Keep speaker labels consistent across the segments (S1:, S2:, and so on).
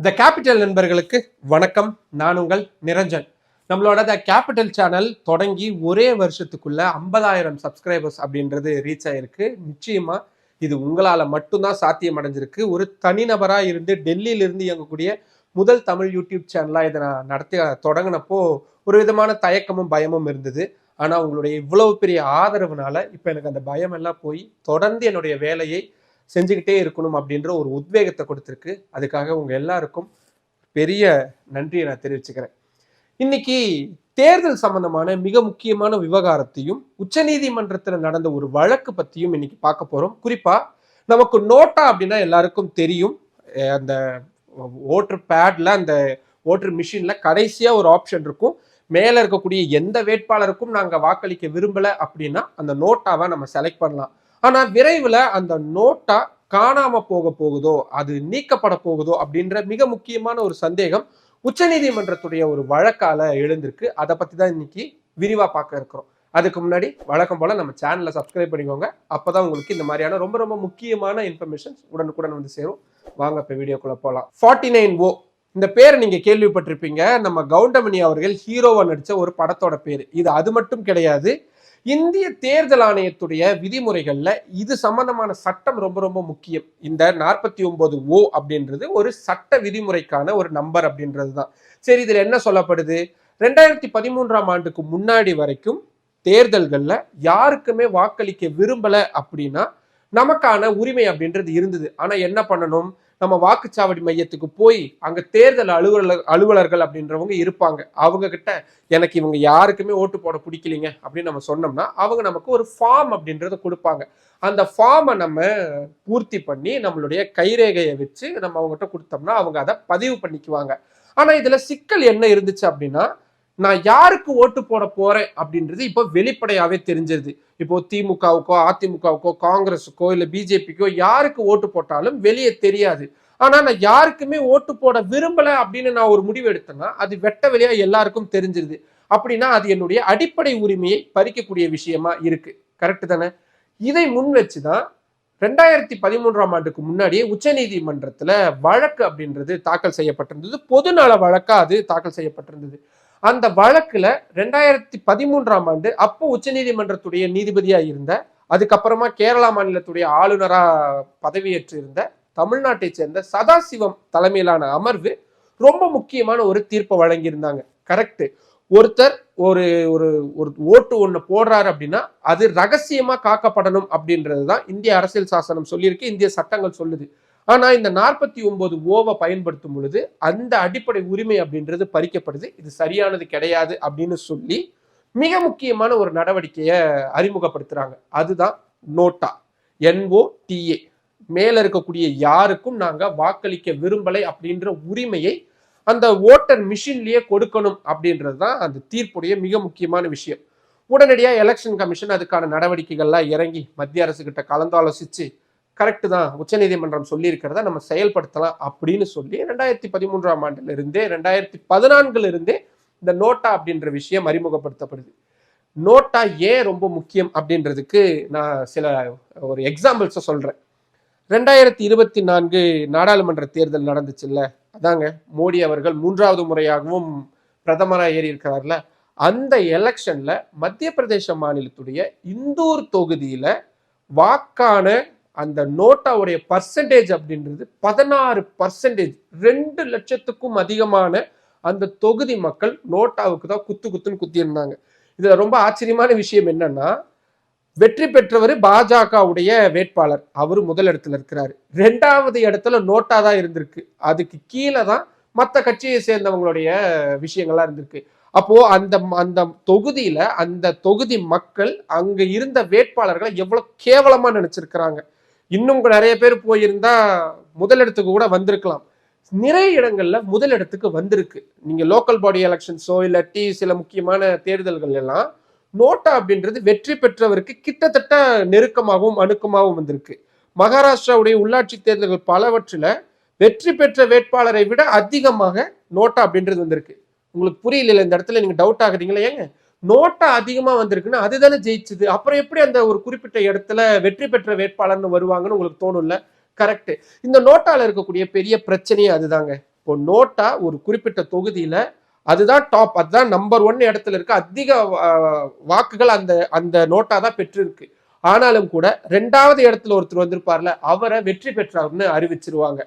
S1: The capital நண்பர்களுக்கு வணக்கம். நான் உங்கள் நிரஞ்சன். நம்மளோட த கேபிட்டல் சேனல் தொடங்கி ஒரே வருஷத்துக்குள்ள 50,000 சப்ஸ்கிரைபர்ஸ் அப்படின்றது ரீச் ஆயிருக்கு. நிச்சயமா இது உங்களால மட்டும்தான் சாத்தியம் அடைஞ்சிருக்கு. ஒரு தனிநபரா இருந்து டெல்லியிலிருந்து இயங்கக்கூடிய முதல் தமிழ் யூடியூப் சேனலா இதை நான் நடத்தி தொடங்கினப்போ ஒரு விதமான தயக்கமும் பயமும் இருந்தது. ஆனா உங்களுடைய இவ்வளவு பெரிய ஆதரவுனால இப்ப எனக்கு அந்த பயம் எல்லாம் போய் தொடர்ந்து என்னுடைய வேலையை செஞ்சுக்கிட்டே இருக்கணும் அப்படின்ற ஒரு உத்வேகத்தை கொடுத்துருக்கு. அதுக்காக உங்க எல்லாருக்கும் பெரிய நன்றியை நான் தெரிவிச்சுக்கிறேன். இன்னைக்கு தேர்தல் சம்பந்தமான மிக முக்கியமான விவகாரத்தையும் உச்சநீதிமன்றத்தில் நடந்த ஒரு வழக்கு பத்தியும் இன்னைக்கு பார்க்க போறோம். குறிப்பா நமக்கு நோட்டா அப்படின்னா எல்லாருக்கும் தெரியும். அந்த ஓட்டர் பேட்ல அந்த ஓட்டர் மிஷின்ல கடைசியா ஒரு ஆப்ஷன் இருக்கும். மேல இருக்கக்கூடிய எந்த வேட்பாளருக்கும் நாங்க வாக்களிக்க விரும்பல அப்படின்னா அந்த நோட்டாவை நம்ம செலக்ட் பண்ணலாம். ஆனா விரைவில் அந்த நோட்டா காணாம போகுதோ, அது நீக்கப்பட போகுதோ அப்படின்ற மிக முக்கியமான ஒரு சந்தேகம் உச்சநீதிமன்றத்துடைய ஒரு வழக்கால எழுந்திருக்கு. அதை பத்தி தான் இன்னைக்கு விரிவா பார்க்க இருக்கிறோம். அதுக்கு முன்னாடி வழக்கம் போல நம்ம சேனலை சப்ஸ்கிரைப் பண்ணிக்கோங்க. அப்பதான் உங்களுக்கு இந்த மாதிரியான ரொம்ப ரொம்ப முக்கியமான இன்ஃபர்மேஷன்ஸ் உடனுக்குடன் வந்து சேரும். வாங்க இப்ப வீடியோக்குள்ள போலாம். 49O இந்த பேரை நீங்க கேள்விப்பட்டிருப்பீங்க. நம்ம கவுண்டமணி அவர்கள் ஹீரோவா நடிச்ச ஒரு படத்தோட பேரு. இது அது மட்டும் கிடையாது. இந்திய தேர்தல் ஆணையத்துடைய விதிமுறைகள்ல இது சம்பந்தமான சட்டம் ரொம்ப ரொம்ப முக்கியம். இந்த 49O அப்படின்றது ஒரு சட்ட விதிமுறைக்கான ஒரு நம்பர் அப்படின்றது தான். சரி, இதுல என்ன சொல்லப்படுது? 2013ஆம் ஆண்டுக்கு முன்னாடி வரைக்கும் தேர்தல்கள்ல யாருக்குமே வாக்களிக்க விரும்பல அப்படின்னா நமக்கான உரிமை அப்படின்றது இருந்தது. ஆனா என்ன பண்ணணும்? நம்ம வாக்குச்சாவடி மையத்துக்கு போய் அங்க தேர்தல் அலுவலர்கள் அப்படின்றவங்க இருப்பாங்க. அவங்க கிட்ட எனக்கு இவங்க யாருக்குமே ஓட்டு போட பிடிக்கலிங்க அப்படின்னு நம்ம சொன்னோம்னா அவங்க நமக்கு ஒரு ஃபார்ம் அப்படின்றத கொடுப்பாங்க. அந்த ஃபார்மை நம்ம பூர்த்தி பண்ணி நம்மளுடைய கைரேகையை வச்சு நம்ம அவங்ககிட்ட கொடுத்தோம்னா அவங்க அதை பதிவு பண்ணிக்குவாங்க. ஆனா இதுல சிக்கல் என்ன இருந்துச்சு அப்படின்னா, நான் யாருக்கு ஓட்டு போட போறேன் அப்படின்றது இப்போ வெளிப்படையாவே தெரிஞ்சிருது. இப்போ திமுகவுக்கோ அதிமுகவுக்கோ காங்கிரஸுக்கோ இல்ல பிஜேபிக்கோ யாருக்கு ஓட்டு போட்டாலும் வெளியே தெரியாது. ஆனா நான் யாருக்குமே ஓட்டு போட விரும்பல அப்படின்னு நான் ஒரு முடிவு எடுத்தேன்னா அது வெட்ட வெளியா எல்லாருக்கும் தெரிஞ்சிருது. அப்படின்னா அது என்னுடைய அடிப்படை உரிமையை பறிக்கக்கூடிய விஷயமா இருக்கு. கரெக்ட் தானே? இதை முன் வச்சுதான் 2013ஆம் ஆண்டுக்கு முன்னாடியே உச்ச நீதிமன்றத்துல வழக்கு அப்படின்றது தாக்கல் செய்யப்பட்டிருந்தது. பொதுநல வழக்கா அது தாக்கல் செய்யப்பட்டிருந்தது. அந்த வழக்குல 2013ஆம் ஆண்டு அப்போ உச்சநீதிமன்றத்துடைய நீதிபதியா இருந்த, அதுக்கப்புறமா கேரளா மாநிலத்துடைய ஆளுநரா பதவியேற்று இருந்த தமிழ்நாட்டை சேர்ந்த சதாசிவம் தலைமையிலான அமர்வு ரொம்ப முக்கியமான ஒரு தீர்ப்பை வழங்கியிருந்தாங்க. கரெக்ட். ஒருத்தர் ஒரு ஒரு ஒரு ஓட்டு ஒண்ணு போடுறாரு அப்படின்னா அது ரகசியமா காக்கப்படணும் அப்படின்றதுதான் இந்திய அரசியல் சாசனம் சொல்லியிருக்கு, இந்திய சட்டங்கள் சொல்லுது. ஆனா இந்த 49O பயன்படுத்தும் பொழுது அந்த அடிப்படை உரிமை அப்படின்றது பறிக்கப்படுது. இது சரியானது கிடையாது அப்படின்னு சொல்லி மிக முக்கியமான ஒரு நடவடிக்கையை அறிமுகப்படுத்துறாங்க. அதுதான் நோட்டா, NOTA. மேல இருக்கக்கூடிய யாருக்கும் நாங்க வாக்களிக்க விரும்பலை அப்படின்ற உரிமையை அந்த ஓட்டர் மிஷின்லயே கொடுக்கணும் அப்படின்றது தான் அந்த தீர்ப்புடைய மிக முக்கியமான விஷயம். உடனடியா எலெக்ஷன் கமிஷன் அதுக்கான நடவடிக்கைகள்லாம் இறங்கி மத்திய அரசு கிட்ட கலந்தாலோசிச்சு கரெக்டு தான், உச்சநீதிமன்றம் சொல்லி இருக்கிறத நம்ம செயல்படுத்தலாம் அப்படின்னு சொல்லி 2013ஆம் ஆண்டுல இருந்தே 2014 இருந்தே இந்த நோட்டா அப்படின்ற விஷயம் அறிமுகப்படுத்தப்படுது. நோட்டா ஏன் ரொம்ப முக்கியம் அப்படின்றதுக்கு நான் சில ஒரு எக்ஸாம்பிள்ஸை சொல்றேன். 2024 நாடாளுமன்ற தேர்தல் நடந்துச்சுல்ல, அதாங்க மோடி அவர்கள் 3வது முறையாகவும் பிரதமராக ஏறி இருக்கிறார்ல, அந்த எலெக்ஷன்ல மத்திய பிரதேச மாநிலத்துடைய இந்தூர் தொகுதியில வாக்கான அந்த நோட்டாவுடைய பர்சன்டேஜ் அப்படின்றது 16%. 2 லட்சத்துக்கும் அதிகமான அந்த தொகுதி மக்கள் நோட்டாவுக்கு தான் குத்துன்னு குத்தி இருந்தாங்க. இதுல ரொம்ப ஆச்சரியமான விஷயம் என்னன்னா, வெற்றி பெற்றவர் பாஜகவுடைய வேட்பாளர், அவரு முதல் இடத்துல இருக்கிறாரு. 2வது இடத்துல நோட்டா தான் இருந்திருக்கு. அதுக்கு கீழே தான் மற்ற கட்சியை சேர்ந்தவங்களுடைய விஷயங்கள்லாம் இருந்திருக்கு. அப்போ அந்த அந்த தொகுதியில அந்த தொகுதி மக்கள் அங்க இருந்த வேட்பாளர்களை எவ்வளவு கேவலமா நினைச்சிருக்கிறாங்க. இன்னும் நிறைய பேர் போயிருந்தா முதலிடத்துக்கு கூட வந்திருக்கலாம். நிறைய இடங்கள்ல முதலிடத்துக்கு வந்திருக்கு. நீங்க லோக்கல் பாடி எலெக்ஷன்ஸோ இல்லாட்டி சில முக்கியமான தேர்தல்கள் எல்லாம் நோட்டா அப்படின்றது வெற்றி பெற்றவருக்கு கிட்டத்தட்ட நெருக்கமாகவும் அணுக்கமாகவும் வந்திருக்கு. மகாராஷ்டிராவுடைய உள்ளாட்சி தேர்தல்கள் பலவற்றில வெற்றி பெற்ற வேட்பாளரை விட அதிகமாக நோட்டா அப்படின்றது வந்திருக்கு. உங்களுக்கு புரியல இந்த இடத்துல நீங்க டவுட் ஆகுறீங்களா? ஏங்க நோட்டா அதிகமா வந்திருக்குன்னா அதுதானே ஜெயிச்சுது, அப்புறம் எப்படி அந்த ஒரு குறிப்பிட்ட இடத்துல வெற்றி பெற்ற வேட்பாளர்னு வருவாங்கன்னு உங்களுக்கு தோணும்ல? கரெக்ட். இந்த நோட்டால இருக்கக்கூடிய பெரிய பிரச்சனையே அதுதாங்க. இப்போ நோட்டா ஒரு குறிப்பிட்ட தொகுதியில அதுதான் டாப், அதுதான் நம்பர் 1 இடத்துல இருக்கு. அதிக வாக்குகள் அந்த அந்த நோட்டா தான் பெற்றிருக்கு. ஆனாலும் கூட 2வது இடத்துல ஒருத்தர் வந்திருப்பார்ல, அவரை வெற்றி பெற்றார்னு அறிவிச்சிருவாங்க.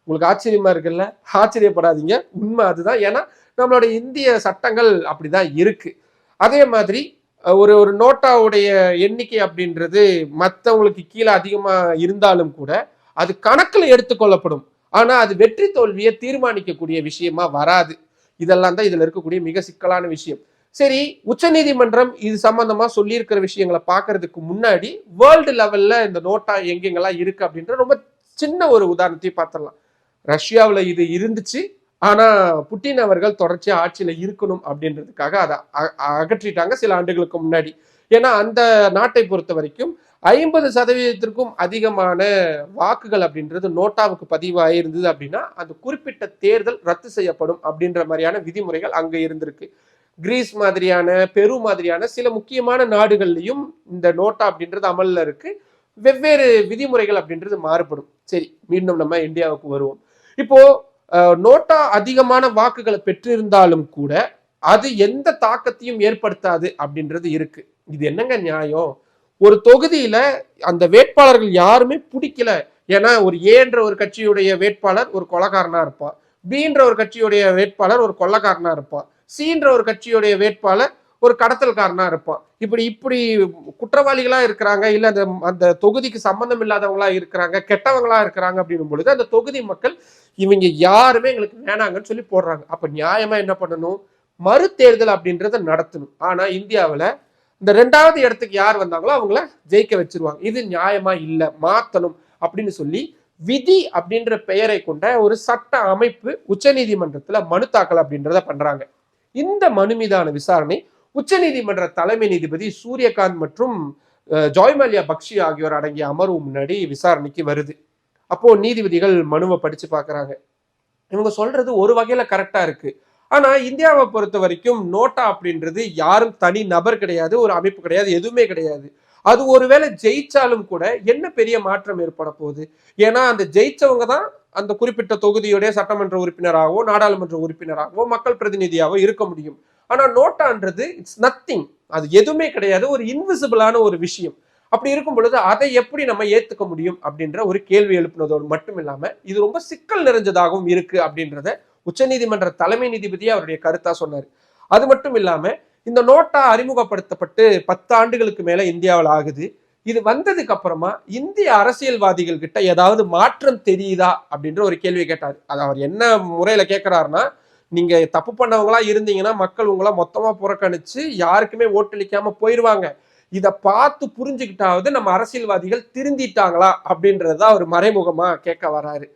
S1: உங்களுக்கு ஆச்சரியமா இருக்குல்ல? ஆச்சரியப்படாதீங்க, உண்மை அதுதான். ஏன்னா நம்மளோட இந்திய சட்டங்கள் அப்படிதான் இருக்கு. அதே மாதிரி ஒரு ஒரு நோட்டாவுடைய எண்ணிக்கை அப்படின்றது மற்றவங்களுக்கு கீழே அதிகமா இருந்தாலும் கூட அது கணக்கில் எடுத்துக்கொள்ளப்படும். ஆனா அது வெற்றி தோல்வியை தீர்மானிக்கக்கூடிய விஷயமா வராது. இதெல்லாம் தான் இதுல இருக்கக்கூடிய மிக சிக்கலான விஷயம். சரி, உச்சநீதிமன்றம் இது சம்பந்தமா சொல்லியிருக்கிற விஷயங்களை பார்க்கறதுக்கு முன்னாடி வேர்ல்டு லெவல்ல இந்த நோட்டா எங்கெங்கெல்லாம் இருக்கு அப்படின்ற ரொம்ப சின்ன ஒரு உதாரணத்தையும் பார்த்துடலாம். ரஷ்யாவில் இது இருந்துச்சு. ஆனா புட்டின் அவர்கள் தொடர்ச்சியா ஆட்சியில இருக்கணும் அப்படின்றதுக்காக அதை அகற்றிட்டாங்க சில ஆண்டுகளுக்கு முன்னாடி. ஏன்னா அந்த நாட்டை பொறுத்த வரைக்கும் 50% அதிகமான வாக்குகள் அப்படின்றது நோட்டாவுக்கு பதிவாயிருந்தது அப்படின்னா அந்த குறிப்பிட்ட தேர்தல் ரத்து செய்யப்படும் அப்படின்ற மாதிரியான விதிமுறைகள் அங்க இருந்திருக்கு. கிரீஸ் மாதிரியான, பெரு மாதிரியான சில முக்கியமான நாடுகள்லையும் இந்த நோட்டா அப்படின்றது அமல்ல இருக்கு. வெவ்வேறு விதிமுறைகள் அப்படின்றது மாறுபடும். சரி, மீண்டும் நம்ம இந்தியாவுக்கு வருவோம். இப்போ நோட்டா அதிகமான வாக்குகளை பெற்றிருந்தாலும் கூட அது எந்த தாக்கத்தையும் ஏற்படுத்தாது அப்படின்றது இருக்கு. இது என்னங்க நியாயம்? ஒரு தொகுதியில அந்த வேட்பாளர்கள் யாருமே பிடிக்கல. ஏன்னா ஒரு ஏன்ற ஒரு கட்சியுடைய வேட்பாளர் ஒரு கொலைகாரனா இருப்பான், பீன்ற ஒரு கட்சியுடைய வேட்பாளர் ஒரு கொள்ளைக்காரனா இருப்பான், சீன்ற ஒரு கட்சியுடைய வேட்பாளர் ஒரு கடத்தல்காரனா இருப்பான். இப்படி இப்படி குற்றவாளிகளா இருக்கிறாங்க, இல்ல அந்த அந்த தொகுதிக்கு சம்பந்தம் இல்லாதவங்களா இருக்கிறாங்க, கெட்டவங்களா இருக்கிறாங்க அப்படின்னும் பொழுது அந்த தொகுதி மக்கள் இவங்க யாருமே எங்களுக்கு வேணாங்கன்னு சொல்லி போடுறாங்க. அப்ப நியாயமா என்ன பண்ணணும்? மறு தேர்தல் அப்படின்றத நடத்தணும். ஆனா இந்தியாவில இந்த 2வது இடத்துக்கு யார் வந்தாங்களோ அவங்கள ஜெயிக்க வச்சிருவாங்க. இது நியாயமா இல்ல, மாத்தணும் அப்படின்னு சொல்லி விதி அப்படின்ற பெயரை கொண்ட ஒரு சட்ட அமைப்பு உச்ச நீதிமன்றத்துல மனு தாக்கல் அப்படின்றத பண்றாங்க. இந்த மனு மீதான விசாரணை உச்ச நீதிமன்ற தலைமை நீதிபதி சூரியகாந்த் மற்றும் ஜாய்மல்யா பக்ஷி ஆகியோர் அடங்கிய அமர்வு முன்னாடி விசாரணைக்கு வருது. அப்போ நீதிபதிகள் மனுவை படிச்சு பாக்குறாங்க. இவங்க சொல்றது ஒரு வகையில கரெக்டா இருக்கு. ஆனா இந்தியாவை பொறுத்த வரைக்கும் நோட்டா அப்படின்றது யாரும் தனி நபர் கிடையாது, ஒரு அமைப்பு கிடையாது, எதுவுமே கிடையாது. அது ஒருவேளை ஜெயிச்சாலும் கூட என்ன பெரிய மாற்றம் ஏற்பட போகுது? ஏன்னா அந்த ஜெயிச்சவங்க தான் அந்த குறிப்பிட்ட தொகுதியுடைய சட்டமன்ற உறுப்பினராகவோ நாடாளுமன்ற உறுப்பினராகவோ மக்கள் பிரதிநிதியாகவோ இருக்க முடியும். ஆனா நோட்டான்றது இட்ஸ் நத்திங், அது எதுவுமே கிடையாது, ஒரு இன்விசிபிளான ஒரு விஷயம். அப்படி இருக்கும் பொழுது அதை எப்படி நம்ம ஏத்துக்க முடியும் அப்படின்ற ஒரு கேள்வி எழுப்பினதோடு மட்டும் இல்லாம இது ரொம்ப சிக்கல் நிறைஞ்சதாகவும் இருக்கு அப்படின்றத உச்சநீதிமன்ற தலைமை நீதிபதியே அவருடைய கருத்தா சொன்னார். அது மட்டும் இல்லாம இந்த நோட்டா அறிமுகப்படுத்தப்பட்டு 10 ஆண்டுகளுக்கு மேல இந்தியாவில் ஆகுது. இது வந்ததுக்கு அப்புறமா இந்திய அரசியல்வாதிகள் கிட்ட ஏதாவது மாற்றம் தெரியுதா அப்படின்ற ஒரு கேள்வி கேட்டார். அது அவர் என்ன முறையில கேட்கிறாருன்னா, நீங்க தப்பு பண்ணவங்களா இருந்தீங்கன்னா மக்கள் உங்களா மொத்தமா புறக்கணிச்சு யாருக்குமே ஓட்டளிக்காம போயிருவாங்க. இதை பார்த்து புரிஞ்சுக்கிட்டாவது நம்ம அரசியல்வாதிகள் திருந்திட்டாங்களா அப்படின்றத அவர் மறைமுகமா கேட்க வராரு.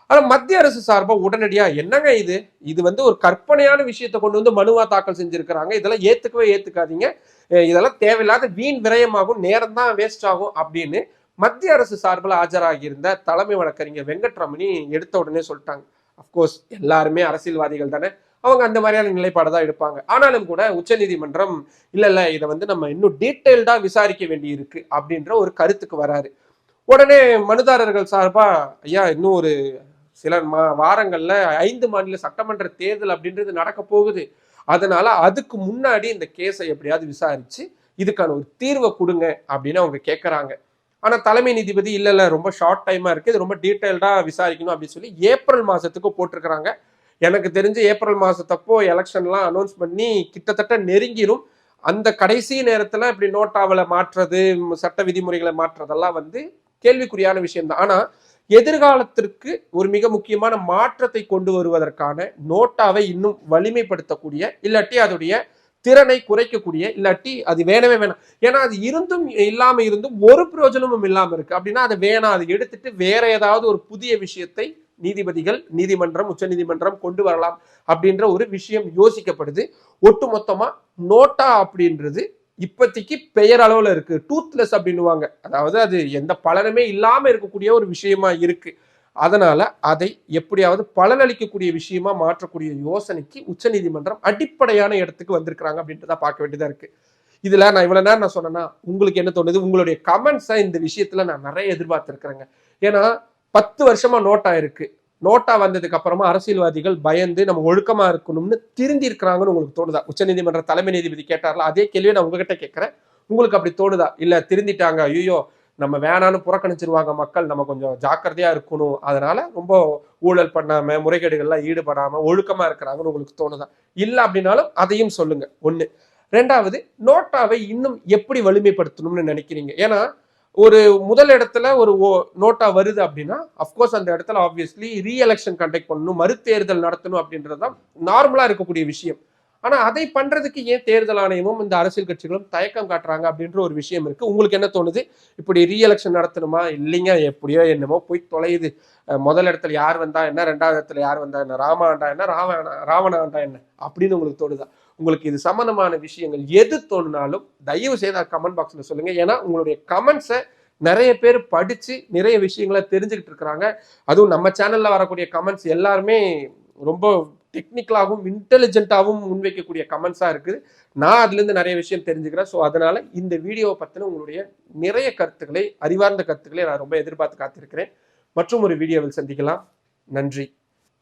S1: ஆனா மத்திய அரசு சார்பா உடனடியா என்னங்க இது இது ஒரு கற்பனையான விஷயத்தை கொண்டு வந்து மனுவா தாக்கல் செஞ்சிருக்கிறாங்க, இதெல்லாம் ஏத்துக்கவே ஏத்துக்காதீங்க, இதெல்லாம் தேவையில்லாத வீண் விரயமாகும், நேரம் தான் வேஸ்ட் ஆகும் அப்படின்னு மத்திய அரசு சார்பில் ஆஜராகி இருந்த தலைமை வழக்கறிஞர் வெங்கட்ரமணி எடுத்த உடனே சொல்லிட்டாங்க. அப்கோர்ஸ் எல்லாருமே அரசியல்வாதிகள் தானே, அவங்க அந்த மாதிரியான நிலைப்பாடு தான் எடுப்பாங்க. ஆனாலும் கூட உச்ச நீதிமன்றம் இல்ல இதை நம்ம இன்னும் டீட்டெயில்டா விசாரிக்க வேண்டி இருக்கு அப்படின்ற ஒரு கருத்துக்கு வராரு. உடனே மனுதாரர்கள் சார்பா ஐயா இன்னும் ஒரு சில வாரங்கள்ல 5 மாநில சட்டமன்ற தேர்தல் அப்படின்றது நடக்க போகுது, அதனால அதுக்கு முன்னாடி இந்த கேஸை எப்படியாவது விசாரிச்சு இதுக்கான ஒரு தீர்வை கொடுங்க அப்படின்னு அவங்க கேட்கறாங்க. ஆனா தலைமை நீதிபதி இல்ல ரொம்ப ஷார்ட் டைமா இருக்கு, இது ரொம்ப டீட்டெயில்டா விசாரிக்கணும் அப்படின்னு சொல்லி ஏப்ரல் மாசத்துக்கு போட்டிருக்கிறாங்க. எனக்கு தெரிஞ்சு ஏப்ரல் மாசத்தப்போ எலெக்ஷன்லாம் அனௌன்ஸ் பண்ணி கிட்டத்தட்ட நெருங்கிரும். அந்த கடைசி நேரத்துல இப்படி நோட்டாவில மாற்றுறது, சட்ட விதிமுறைகளை மாற்றுறதெல்லாம் கேள்விக்குறியான விஷயம் தான். ஆனா எதிர்காலத்திற்கு ஒரு மிக முக்கியமான மாற்றத்தை கொண்டு வருவதற்கான நோட்டாவை இன்னும் வலிமைப்படுத்தக்கூடிய, இல்லாட்டி அதோடைய திறனை குறைக்கக்கூடிய, இல்லாட்டி அது வேணவே வேணாம், ஏன்னா அது இருந்தும் இல்லாம இருந்தும் ஒரு பிரயோஜனமும் இல்லாம இருக்கு அப்படின்னா அதை வேணாம், அதை எடுத்துட்டு வேற ஏதாவது ஒரு புதிய விஷயத்தை நீதிபதிகள், நீதிமன்றம், உச்ச நீதிமன்றம் கொண்டு வரலாம் அப்படின்ற ஒரு விஷயம் யோசிக்கப்படுது. ஒட்டுமொத்தமா நோட்டா அப்படின்றது இப்போதைக்கு பெயர் அளவுல இருக்கு, டூத்லெஸ் அப்படின்னுவாங்க, அதாவது அது எந்த பலனுமே இல்லாம இருக்கக்கூடிய ஒரு விஷயமா இருக்கு. அதனால அதை எப்படியாவது பலனளிக்கக்கூடிய விஷயமா மாற்றக்கூடிய யோசனைக்கு உச்ச நீதிமன்றம் அடிப்படையான இடத்துக்கு வந்திருக்கிறாங்க அப்படின்றத பார்க்க வேண்டியதா இருக்கு. இதுல நான் இவ்வளவு நேரம் நான் சொன்னேன்னா உங்களுக்கு என்ன தோணுது? உங்களுடைய கமெண்ட்ஸை இந்த விஷயத்துல நான் நிறைய எதிர்பார்த்திருக்கிறேங்க. ஏன்னா 10 வருஷமா நோட்டா இருக்கு, நோட்டா வந்ததுக்கு அப்புறமா அரசியல்வாதிகள் பயந்து நம்ம ஒழுக்கமா இருக்கணும்னு திருந்தி இருக்கிறாங்கன்னு உங்களுக்கு தோணுதா? உச்சநீதிமன்ற தலைமை நீதிபதி கேட்டார்ல, அதே கேள்வியை நான் உங்ககிட்ட கேட்கிறேன். உங்களுக்கு அப்படி தோணுதா? இல்ல திருந்திட்டாங்க, ஐயோ நம்ம வேணான்னு புறக்கணிச்சிருவாங்க மக்கள், நம்ம கொஞ்சம் ஜாக்கிரதையா இருக்கணும், அதனால ரொம்ப ஊழல் பண்ணாம முறைகேடுகள்லாம் ஈடுபடாம ஒழுக்கமா இருக்கிறாங்கன்னு உங்களுக்கு தோணுதா? இல்ல அப்படின்னாலும் அதையும் சொல்லுங்க. ஒண்ணு. ரெண்டாவது, நோட்டாவை இன்னும் எப்படி வலிமைப்படுத்தணும்னு நினைக்கிறீங்க? ஏன்னா ஒரு முதல் இடத்துல ஒரு நோட்டா வருது அப்படின்னா அப்கோர்ஸ் அந்த இடத்துல ஆப்வியஸ்லி ரீஎலெக்ஷன் கண்டக்ட் பண்ணணும், மறுதேர்தல் நடத்தணும் அப்படின்றதுதான் நார்மலா இருக்கக்கூடிய விஷயம். ஆனா அதை பண்றதுக்கு ஏன் தேர்தல் ஆணையமும் இந்த அரசியல் கட்சிகளும் தயக்கம் காட்டுறாங்க அப்படின்ற ஒரு விஷயம் இருக்கு. உங்களுக்கு என்ன தோணுது? இப்படி ரீஎலெக்ஷன் நடத்தணுமா? இல்லைங்க, எப்படியோ என்னமோ போய் தொலையுது. முதல் இடத்துல யார் வந்தா என்ன, ரெண்டாவது இடத்துல யார் வந்தா என்ன, ராம ஆண்டா என்ன, ராவண ஆண்டா என்ன அப்படின்னு உங்களுக்கு தோணுதா? உங்களுக்கு இது சம்பந்தமான விஷயங்கள் எது தோணுனாலும் தயவு செய்து கமெண்ட் பாக்ஸ்ல சொல்லுங்க. ஏன்னா உங்களுடைய கமெண்ட்ஸை நிறைய பேர் படிச்சு நிறைய விஷயங்களை தெரிஞ்சுக்கிட்டு இருக்கிறாங்க. அதுவும் நம்ம சேனல்ல வரக்கூடிய கமெண்ட்ஸ் எல்லாருமே ரொம்ப டெக்னிக்கலாகவும் இன்டெலிஜென்ட்டாகவும் முன்வைக்கக்கூடிய கமெண்ட்ஸா இருக்குது. நான் அதுல இருந்து நிறைய விஷயம் தெரிஞ்சுக்கிறேன். ஸோ அதனால இந்த வீடியோவை பத்தின உங்களுடைய நிறைய கருத்துக்களை, அறிவார்ந்த கருத்துக்களை நான் ரொம்ப எதிர்பார்த்து காத்திருக்கிறேன். மற்றும் ஒரு வீடியோவில் சந்திக்கலாம். நன்றி.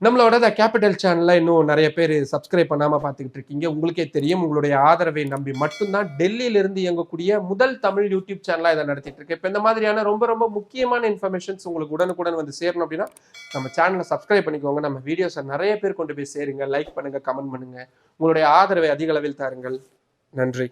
S1: நம்மளோட த கேபிட்டல் சேனல்ல இன்னும் நிறைய பேர் சப்ஸ்கிரைப் பண்ணாம பார்த்துக்கிட்டு இருக்கீங்க. உங்களுக்கே தெரியும், உங்களுடைய ஆதரவை நம்பி மட்டும்தான் டெல்லியில இருந்து இயங்கக்கூடிய முதல் தமிழ் யூடியூப் சேனலா இதை நடத்திட்டு இருக்கு. இப்போ இந்த மாதிரியான ரொம்ப ரொம்ப முக்கியமான இன்ஃபர்மேஷன்ஸ் உங்களுக்கு உடனுக்குடன் வந்து சேரணும் அப்படின்னா நம்ம சேனலை சப்ஸ்கிரைப் பண்ணிக்கோங்க. நம்ம வீடியோஸை நிறைய பேர் கொண்டு போய் சேருங்க, லைக் பண்ணுங்க, கமெண்ட் பண்ணுங்க. உங்களுடைய ஆதரவை அதிக அளவில் தாருங்கள். நன்றி.